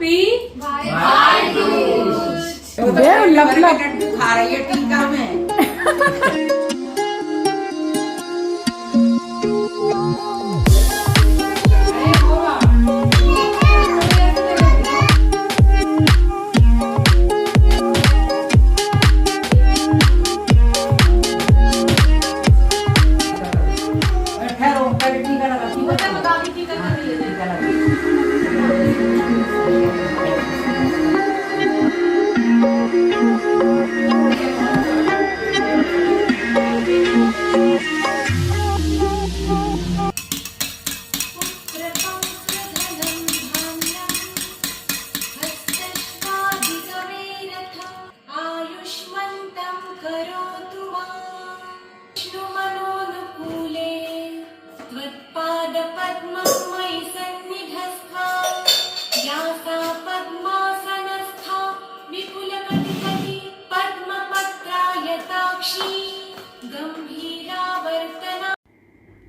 Happy भाई दूज। लड्डू खा रही है टीका में।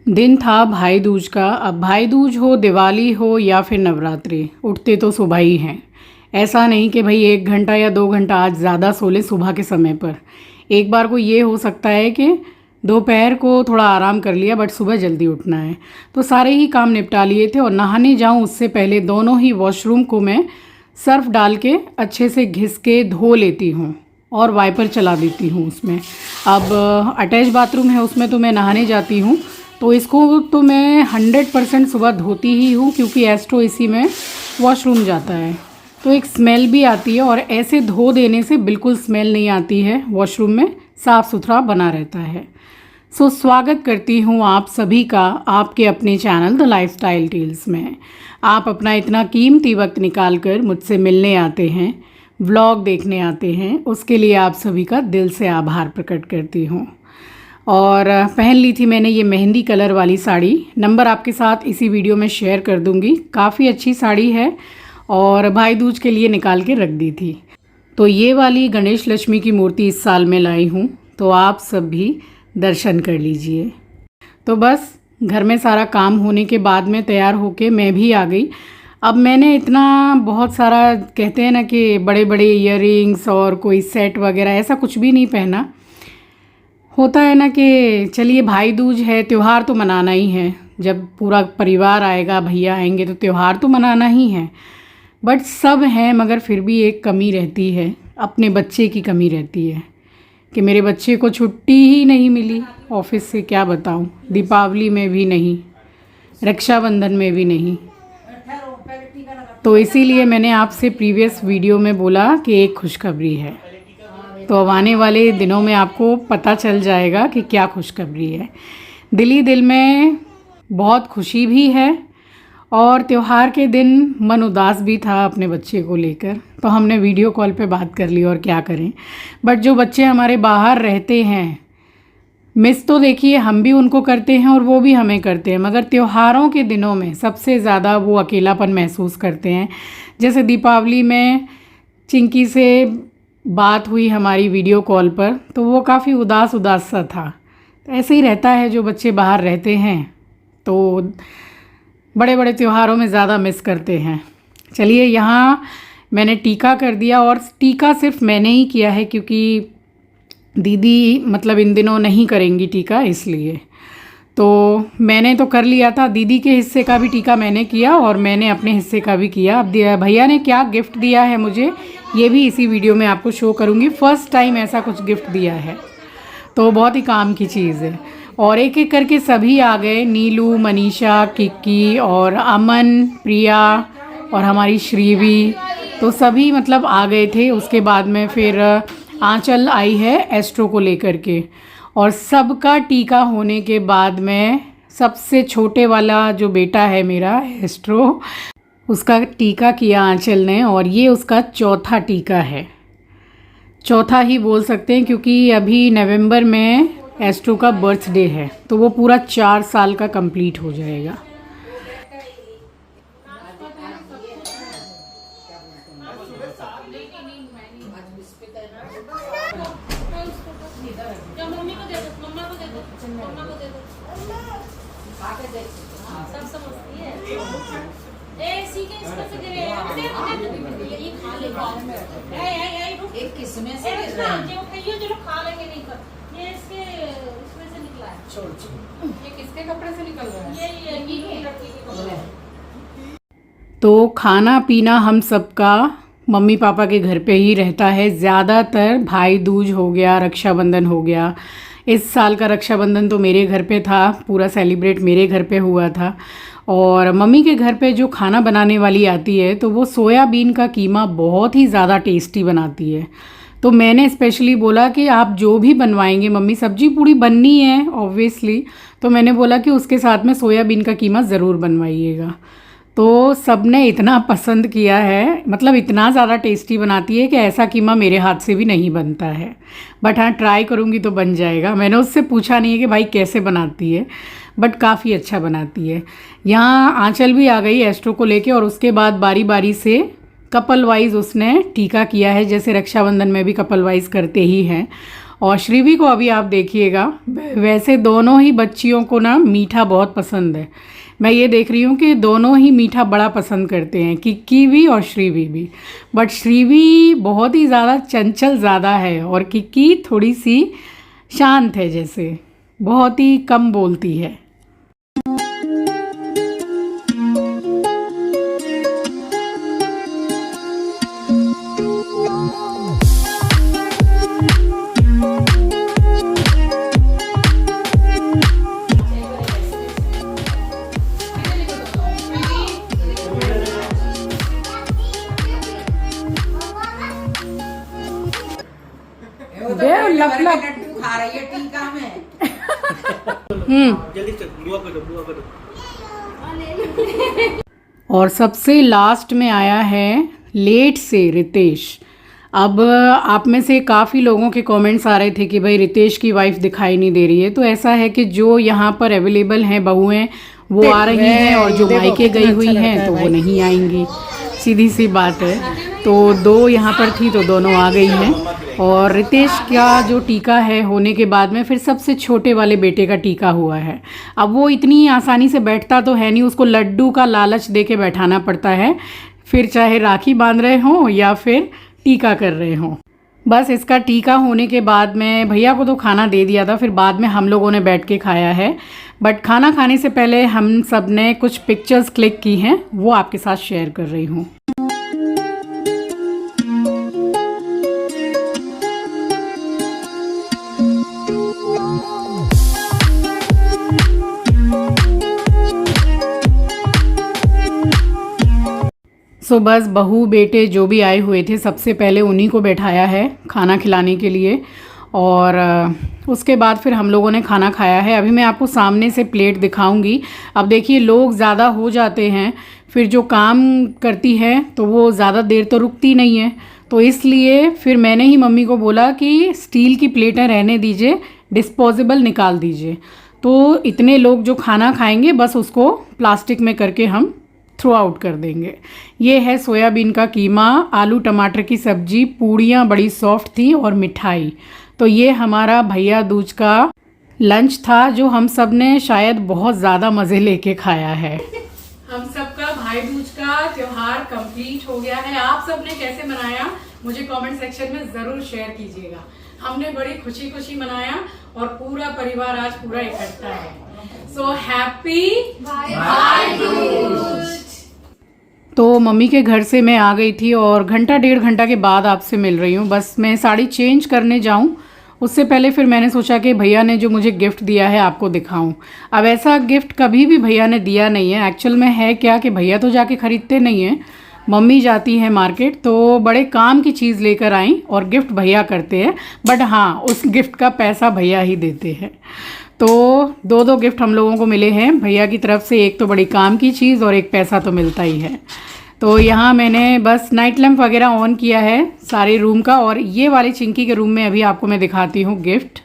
दिन था भाई दूज का। अब भाई दूज हो, दिवाली हो या फिर नवरात्रि, उठते तो सुबह ही हैं। ऐसा नहीं कि भाई 1 घंटा या 2 घंटा आज ज़्यादा सो ले सुबह के समय पर। एक बार को ये हो सकता है कि दोपहर को थोड़ा आराम कर लिया, बट सुबह जल्दी उठना है, तो सारे ही काम निपटा लिए थे। और नहाने जाऊँ उससे पहले दोनों ही वॉशरूम को मैं सर्फ़ डाल के अच्छे से घिस के धो लेती हूँ और वाइपर चला देती हूँ उसमें। अब अटैच बाथरूम है, उसमें तो मैं नहाने जाती हूँ, तो इसको तो मैं 100% सुबह धोती ही हूँ, क्योंकि एस्ट्रो इसी में वॉशरूम जाता है, तो एक स्मेल भी आती है। और ऐसे धो देने से बिल्कुल स्मेल नहीं आती है, वॉशरूम में साफ़ सुथरा बना रहता है। सो स्वागत करती हूँ आप सभी का आपके अपने चैनल द लाइफस्टाइल टेल्स में। आप अपना इतना कीमती वक्त निकाल कर मुझसे मिलने आते हैं, व्लॉग देखने आते हैं, उसके लिए आप सभी का दिल से आभार प्रकट करती हूँ। और पहन ली थी मैंने ये मेहंदी कलर वाली साड़ी, नंबर आपके साथ इसी वीडियो में शेयर कर दूँगी। काफ़ी अच्छी साड़ी है और भाई दूज के लिए निकाल के रख दी थी। तो ये वाली गणेश लक्ष्मी की मूर्ति इस साल में लाई हूँ, तो आप सब भी दर्शन कर लीजिए। तो बस घर में सारा काम होने के बाद में तैयार होके मैं भी आ गई। अब मैंने इतना बहुत सारा, कहते हैं ना कि बड़े बड़े इयररिंग्स और कोई सेट वगैरह, ऐसा कुछ भी नहीं पहना। होता है ना कि चलिए भाई दूज है, त्यौहार तो मनाना ही है। जब पूरा परिवार आएगा, भैया आएंगे, तो त्यौहार तो मनाना ही है। बट सब हैं, मगर फिर भी एक कमी रहती है, अपने बच्चे की कमी रहती है कि मेरे बच्चे को छुट्टी ही नहीं मिली ऑफिस से। क्या बताऊं, दीपावली में भी नहीं, रक्षाबंधन में भी नहीं। तो इसीलिए मैंने आपसे प्रीवियस वीडियो में बोला कि एक खुशखबरी है, तो अब आने वाले दिनों में आपको पता चल जाएगा कि क्या खुशखबरी है। दिल ही दिल में बहुत खुशी भी है, और त्यौहार के दिन मन उदास भी था अपने बच्चे को लेकर, तो हमने वीडियो कॉल पे बात कर ली, और क्या करें। बट जो बच्चे हमारे बाहर रहते हैं, मिस तो देखिए हम भी उनको करते हैं और वो भी हमें करते हैं, मगर त्योहारों के दिनों में सबसे ज़्यादा वो अकेलापन महसूस करते हैं। जैसे दीपावली में चिंकी से बात हुई हमारी वीडियो कॉल पर, तो वो काफ़ी उदास उदास सा था। ऐसे ही रहता है, जो बच्चे बाहर रहते हैं तो बड़े बड़े त्योहारों में ज़्यादा मिस करते हैं। चलिए, यहाँ मैंने टीका कर दिया, और टीका सिर्फ मैंने ही किया है, क्योंकि दीदी मतलब इन दिनों नहीं करेंगी टीका, इसलिए तो मैंने तो कर लिया था। दीदी के हिस्से का भी टीका मैंने किया और मैंने अपने हिस्से का भी किया। अब भैया ने क्या गिफ्ट दिया है मुझे, ये भी इसी वीडियो में आपको शो करूँगी। फ़र्स्ट टाइम ऐसा कुछ गिफ्ट दिया है, तो बहुत ही काम की चीज़ है। और एक एक करके सभी आ गए, नीलू, मनीषा, किक्की और अमन, प्रिया और हमारी श्रीवी, तो सभी मतलब आ गए थे। उसके बाद में फिर आंचल आई है एस्ट्रो को लेकर के, और सबका टीका होने के बाद में सबसे छोटे वाला जो बेटा है मेरा एस्ट्रो, उसका टीका किया आंचल ने, और ये उसका चौथा टीका है। चौथा ही बोल सकते हैं, क्योंकि अभी नवंबर में एस्ट्रो का बर्थडे है, तो वो पूरा 4 साल का कंप्लीट हो जाएगा। एक किसमें से गिर रहा है? छोड़ छोड़। ये किसके कपड़े से निकल रहा है? ले। तो खाना पीना हम सबका मम्मी पापा के घर पे ही रहता है ज़्यादातर। भाई दूज हो गया, रक्षाबंधन हो गया। इस साल का रक्षाबंधन तो मेरे घर पे था, पूरा सेलिब्रेट मेरे घर पे हुआ था। और मम्मी के घर पे जो खाना बनाने वाली आती है तो वो सोयाबीन का कीमा बहुत ही ज़्यादा टेस्टी बनाती है। तो मैंने स्पेशली बोला कि आप जो भी बनवाएंगे मम्मी, सब्जी पूरी बननी है ऑब्वियसली, तो मैंने बोला कि उसके साथ में सोयाबीन का कीमा ज़रूर बनवाइएगा। तो सबने इतना पसंद किया है, मतलब इतना ज़्यादा टेस्टी बनाती है कि ऐसा कीमा मेरे हाथ से भी नहीं बनता है। बट हाँ, ट्राई करूँगी तो बन जाएगा। मैंने उससे पूछा नहीं है कि भाई कैसे बनाती है, बट काफ़ी अच्छा बनाती है। यहाँ आंचल भी आ गई एस्ट्रो को लेके, और उसके बाद बारी बारी से कपल वाइज उसने टीका किया है, जैसे रक्षाबंधन में भी कपल वाइज करते ही हैं। और श्रीवी को अभी आप देखिएगा, वैसे दोनों ही बच्चियों को ना मीठा बहुत पसंद है। मैं ये देख रही हूँ कि दोनों ही मीठा बड़ा पसंद करते हैं, किक्की भी और श्रीवी भी। बट श्रीवी बहुत ही ज़्यादा चंचल ज़्यादा है और किक्की थोड़ी सी शांत है, जैसे बहुत ही कम बोलती है। वो तो दे, बड़े लप बड़े लप। लड्डू खा रही है टीका में। जल्दी से दुआ करो। और सबसे लास्ट में आया है लेट से रितेश। अब आप में से काफ़ी लोगों के कमेंट्स आ रहे थे कि भाई रितेश की वाइफ दिखाई नहीं दे रही है। तो ऐसा है कि जो यहाँ पर अवेलेबल हैं बहुएं वो आ रही हैं, और जो मायके गई हुई हैं तो वो नहीं आएंगी, सीधी सी बात है। तो दो यहाँ पर थी तो दोनों आ गई हैं। और रितेश का जो टीका है होने के बाद में फिर सबसे छोटे वाले बेटे का टीका हुआ है। अब वो इतनी आसानी से बैठता तो है नहीं, उसको लड्डू का लालच दे के बैठाना पड़ता है, फिर चाहे राखी बांध रहे हों या फिर टीका कर रहे हों। बस इसका टीका होने के बाद में भैया को तो खाना दे दिया था, फिर बाद में हम लोगों ने बैठ के खाया है। बट खाना खाने से पहले हम सब ने कुछ पिक्चर्स क्लिक की हैं, वो आपके साथ शेयर कर रही हूँ। सो बस बहू बेटे जो भी आए हुए थे सबसे पहले उन्हीं को बैठाया है खाना खिलाने के लिए, और उसके बाद फिर हम लोगों ने खाना खाया है। अभी मैं आपको सामने से प्लेट दिखाऊंगी। अब देखिए लोग ज़्यादा हो जाते हैं, फिर जो काम करती है तो वो ज़्यादा देर तो रुकती नहीं है, तो इसलिए फिर मैंने ही मम्मी को बोला कि स्टील की प्लेटें रहने दीजिए, डिस्पोजेबल निकाल दीजिए। तो इतने लोग जो खाना खाएंगे बस उसको प्लास्टिक में करके हम थ्रो आउट कर देंगे। ये है सोयाबीन का कीमा, आलू टमाटर की सब्जी, पूड़ियाँ बड़ी सॉफ्ट थी और मिठाई। तो ये हमारा भैया दूज का लंच था, जो हम सब ने शायद बहुत ज़्यादा मज़े लेके खाया है। हम सबका भाई दूज का त्यौहार कंप्लीट हो गया है। आप सब ने कैसे मनाया मुझे कमेंट सेक्शन में ज़रूर शेयर कीजिएगा। हमने बड़ी खुशी खुशी मनाया और पूरा परिवार आज पूरा इकट्ठा है। सो हैप्पी भाई दूज। तो मम्मी के घर से मैं आ गई थी और घंटा डेढ़ घंटा के बाद आपसे मिल रही हूँ। बस मैं साड़ी चेंज करने जाऊँ उससे पहले फिर मैंने सोचा कि भैया ने जो मुझे गिफ्ट दिया है आपको दिखाऊं। अब ऐसा गिफ्ट कभी भी भैया ने दिया नहीं है। एक्चुअल में है क्या कि भैया तो जाके ख़रीदते नहीं हैं, मम्मी जाती है मार्केट, तो बड़े काम की चीज़ लेकर आई और गिफ्ट भैया करते हैं। बट हाँ, उस गिफ्ट का पैसा भैया ही देते हैं। तो दो गिफ्ट हम लोगों को मिले हैं भैया की तरफ से, एक तो बड़ी काम की चीज़ और एक पैसा तो मिलता ही है। तो यहाँ मैंने बस नाइट लैम्प वगैरह ऑन किया है सारे रूम का, और ये वाले चिंकी के रूम में अभी आपको मैं दिखाती हूँ गिफ्ट।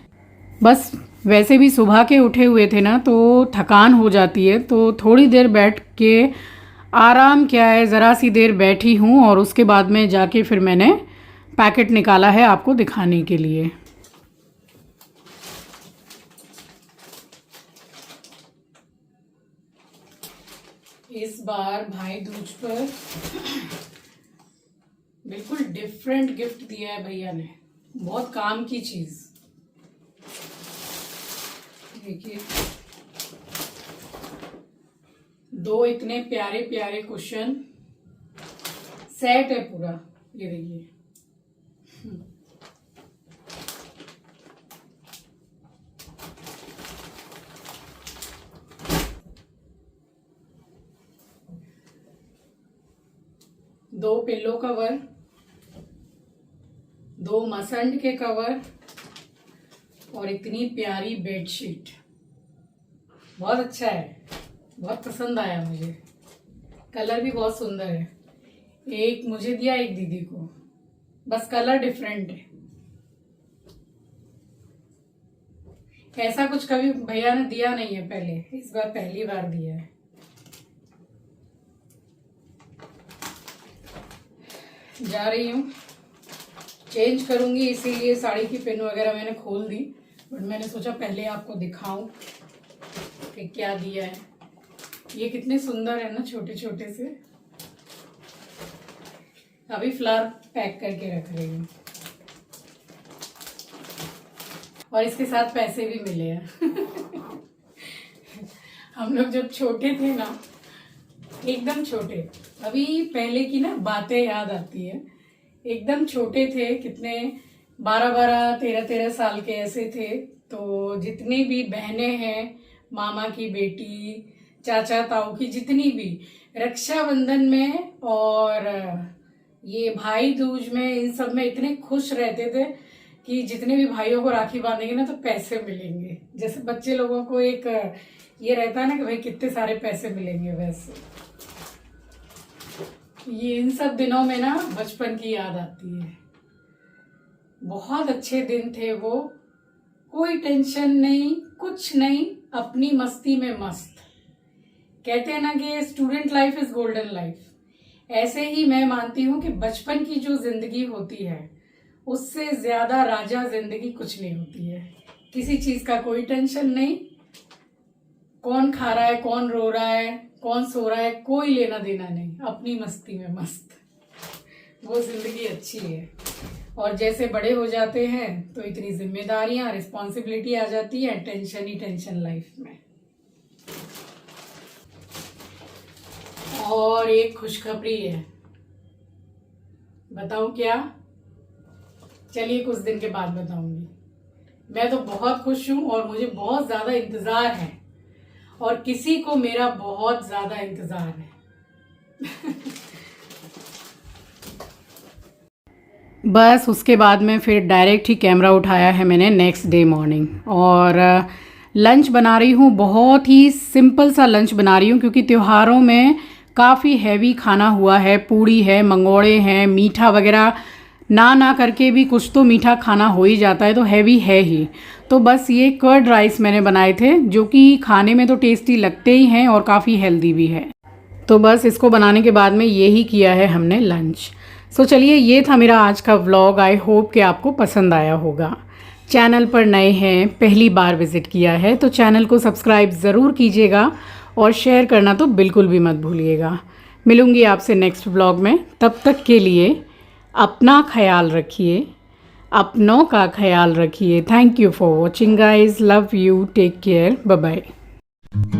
बस वैसे भी सुबह के उठे हुए थे ना तो थकान हो जाती है, तो थोड़ी देर बैठ के आराम क्या है, ज़रा सी देर बैठी हूँ और उसके बाद में जाके फिर मैंने पैकेट निकाला है आपको दिखाने के लिए। इस बार भाई दूज पर बिल्कुल डिफरेंट गिफ्ट दिया है भैया ने, बहुत काम की चीज। देखिए 2 इतने प्यारे प्यारे कुशन सेट है पूरा, ये देखिए। दो पिल्लो कवर, 2 मसंड के कवर और इतनी प्यारी बेडशीट। बहुत अच्छा है, बहुत पसंद आया मुझे। कलर भी बहुत सुंदर है। एक मुझे दिया, एक दीदी को, बस कलर डिफरेंट है। ऐसा कुछ कभी भैया ने दिया नहीं है पहले, इस बार पहली बार दिया है। जा रही हूँ, चेंज करूंगी, इसीलिए साड़ी की पिन वगैरह मैंने खोल दी, बट मैंने सोचा पहले आपको दिखाऊं कि क्या दिया है। ये कितने सुंदर है ना, छोटे छोटे से। अभी फ्लावर पैक करके रख रही हूँ और इसके साथ पैसे भी मिले हैं। हम लोग जब छोटे थे ना, एकदम छोटे, अभी पहले की ना बातें याद आती है। एकदम छोटे थे, कितने 12-12, 13-13 साल के ऐसे थे। तो जितनी भी बहनें हैं, मामा की बेटी, चाचा ताऊ की जितनी भी, रक्षाबंधन में और ये भाई दूज में, इन सब में इतने खुश रहते थे कि जितने भी भाइयों को राखी बांधेंगे ना तो पैसे मिलेंगे। जैसे बच्चे लोगों को एक ये रहता है ना कि भाई कितने सारे पैसे मिलेंगे, वैसे ये इन सब दिनों में ना बचपन की याद आती है। बहुत अच्छे दिन थे वो, कोई टेंशन नहीं, कुछ नहीं, अपनी मस्ती में मस्त। कहते हैं ना कि student life is golden life. ऐसे ही मैं मानती हूँ कि बचपन की जो जिंदगी होती है उससे ज्यादा राजा जिंदगी कुछ नहीं होती है। किसी चीज का कोई टेंशन नहीं, कौन खा रहा है, कौन रो रहा है, कौन सो रहा है, कोई लेना देना नहीं, अपनी मस्ती में मस्त। वो जिंदगी अच्छी है। और जैसे बड़े हो जाते हैं तो इतनी जिम्मेदारियां, रिस्पॉन्सिबिलिटी आ जाती है, टेंशन ही टेंशन लाइफ में। और एक खुशखबरी है, बताऊं क्या? चलिए कुछ दिन के बाद बताऊंगी। मैं तो बहुत खुश हूं और मुझे बहुत ज्यादा इंतजार है, और किसी को मेरा बहुत ज्यादा इंतजार है। बस उसके बाद में फिर डायरेक्ट ही कैमरा उठाया है मैंने नेक्स्ट डे मॉर्निंग, और लंच बना रही हूँ। बहुत ही सिंपल सा लंच बना रही हूँ क्योंकि त्योहारों में काफ़ी हैवी खाना हुआ है। पूड़ी है, मंगोड़े हैं, मीठा वगैरह ना करके भी कुछ तो मीठा खाना हो ही जाता है, तो हैवी है ही। तो बस ये कर्ड राइस मैंने बनाए थे, जो कि खाने में तो टेस्टी लगते ही हैं और काफ़ी हेल्दी भी है। तो बस इसको बनाने के बाद में ये ही किया है हमने लंच। सो चलिए, ये था मेरा आज का व्लॉग। आई होप कि आपको पसंद आया होगा। चैनल पर नए हैं, पहली बार विज़िट किया है तो चैनल को सब्सक्राइब ज़रूर कीजिएगा और शेयर करना तो बिल्कुल भी मत भूलिएगा। मिलूँगी आपसे नेक्स्ट व्लॉग में, तब तक के लिए अपना ख्याल रखिए, अपनों का ख्याल रखिए। Thank you for watching guys, love you, take care, bye bye.